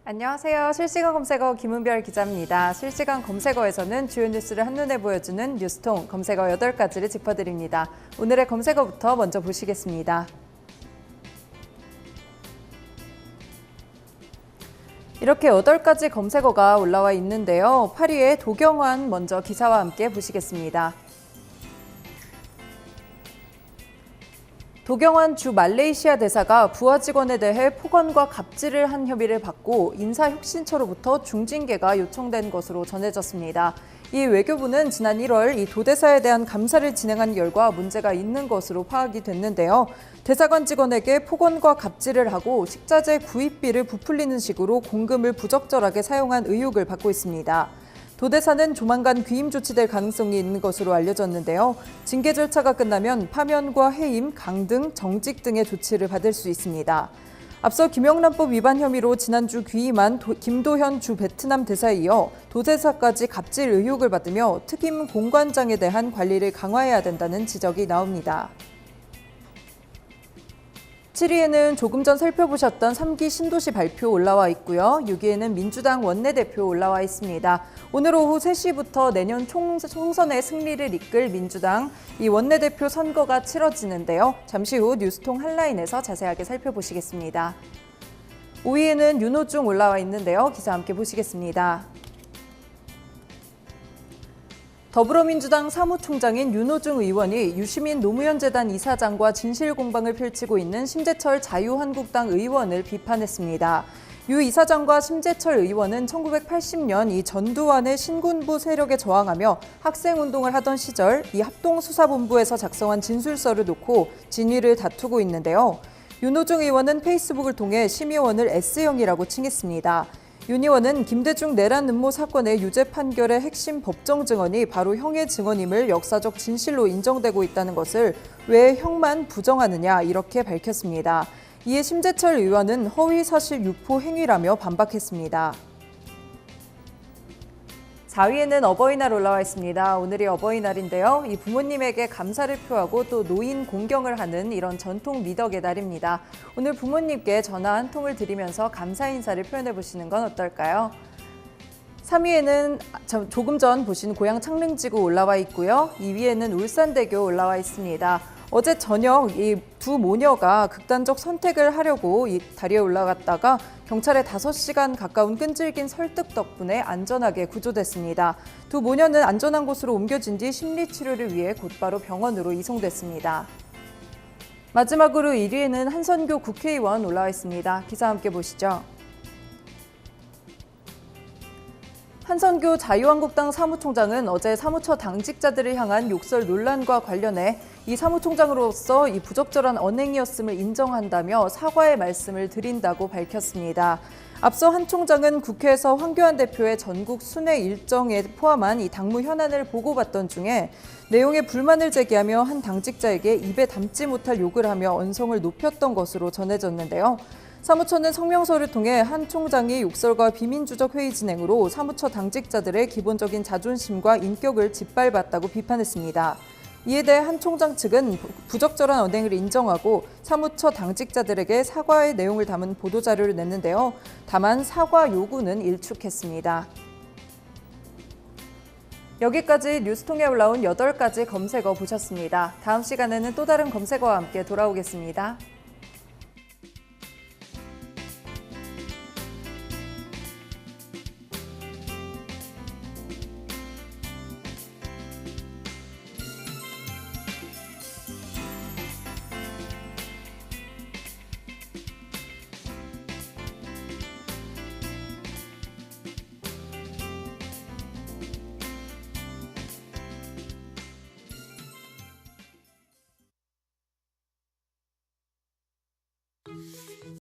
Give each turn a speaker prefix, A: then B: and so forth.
A: 안녕하세요. 실시간 검색어 김은별 기자입니다. 실시간 검색어에서는 주요 뉴스를 한눈에 보여주는 뉴스통 검색어 8가지를 짚어드립니다. 오늘의 검색어부터 먼저 보시겠습니다. 이렇게 8가지 검색어가 올라와 있는데요. 8위에 도경완 먼저 기사와 함께 보시겠습니다. 도경완 주 말레이시아 대사가 부하 직원에 대해 폭언과 갑질을 한 혐의를 받고 인사혁신처로부터 중징계가 요청된 것으로 전해졌습니다. 이 외교부는 지난 1월 이 도대사에 대한 감사를 진행한 결과 문제가 있는 것으로 파악이 됐는데요. 대사관 직원에게 폭언과 갑질을 하고 식자재 구입비를 부풀리는 식으로 공금을 부적절하게 사용한 의혹을 받고 있습니다. 도대사는 조만간 귀임 조치될 가능성이 있는 것으로 알려졌는데요. 징계 절차가 끝나면 파면과 해임, 강등, 정직 등의 조치를 받을 수 있습니다. 앞서 김영란법 위반 혐의로 지난주 귀임한 김도현 주 베트남 대사에 이어 도대사까지 갑질 의혹을 받으며 특임 공관장에 대한 관리를 강화해야 된다는 지적이 나옵니다. 7위에는 조금 전 살펴보셨던 3기 신도시 발표 올라와 있고요. 6위에는 민주당 원내대표 올라와 있습니다. 오늘 오후 3시부터 내년 총선의 승리를 이끌 민주당 이 원내대표 선거가 치러지는데요. 잠시 후 뉴스통 한라인에서 자세하게 살펴보시겠습니다. 5위에는 윤호중 올라와 있는데요. 기사 함께 보시겠습니다. 더불어민주당 사무총장인 윤호중 의원이 유시민 노무현재단 이사장과 진실공방을 펼치고 있는 심재철 자유한국당 의원을 비판했습니다. 유 이사장과 심재철 의원은 1980년 이 전두환의 신군부 세력에 저항하며 학생운동을 하던 시절 이 합동수사본부에서 작성한 진술서를 놓고 진위를 다투고 있는데요. 윤호중 의원은 페이스북을 통해 심의원을 S형이라고 칭했습니다. 윤 의원은 김대중 내란 음모 사건의 유죄 판결의 핵심 법정 증언이 바로 형의 증언임을 역사적 진실로 인정되고 있다는 것을 왜 형만 부정하느냐 이렇게 밝혔습니다. 이에 심재철 의원은 허위사실 유포 행위라며 반박했습니다. 4위에는 어버이날 올라와 있습니다. 오늘이 어버이날인데요. 이 부모님에게 감사를 표하고 또 노인 공경을 하는 이런 전통 미덕의 날입니다. 오늘 부모님께 전화 한 통을 드리면서 감사 인사를 표현해 보시는 건 어떨까요? 3위에는 조금 전 보신 고향 창릉지구 올라와 있고요. 2위에는 울산대교 올라와 있습니다. 어제 저녁 이 두 모녀가 극단적 선택을 하려고 이 다리에 올라갔다가 경찰의 5시간 가까운 끈질긴 설득 덕분에 안전하게 구조됐습니다. 두 모녀는 안전한 곳으로 옮겨진 뒤 심리치료를 위해 곧바로 병원으로 이송됐습니다. 마지막으로 1위에는 한선교 국회의원 올라와 있습니다. 기사 함께 보시죠. 한선교 자유한국당 사무총장은 어제 사무처 당직자들을 향한 욕설 논란과 관련해 이 사무총장으로서 이 부적절한 언행이었음을 인정한다며 사과의 말씀을 드린다고 밝혔습니다. 앞서 한 총장은 국회에서 황교안 대표의 전국 순회 일정에 포함한 이 당무 현안을 보고받던 중에 내용에 불만을 제기하며 한 당직자에게 입에 담지 못할 욕을 하며 언성을 높였던 것으로 전해졌는데요. 사무처는 성명서를 통해 한 총장이 욕설과 비민주적 회의 진행으로 사무처 당직자들의 기본적인 자존심과 인격을 짓밟았다고 비판했습니다. 이에 대해 한 총장 측은 부적절한 언행을 인정하고 사무처 당직자들에게 사과의 내용을 담은 보도자료를 냈는데요. 다만 사과 요구는 일축했습니다. 여기까지 뉴스통에 올라온 8가지 검색어 보셨습니다. 다음 시간에는 또 다른 검색어와 함께 돌아오겠습니다.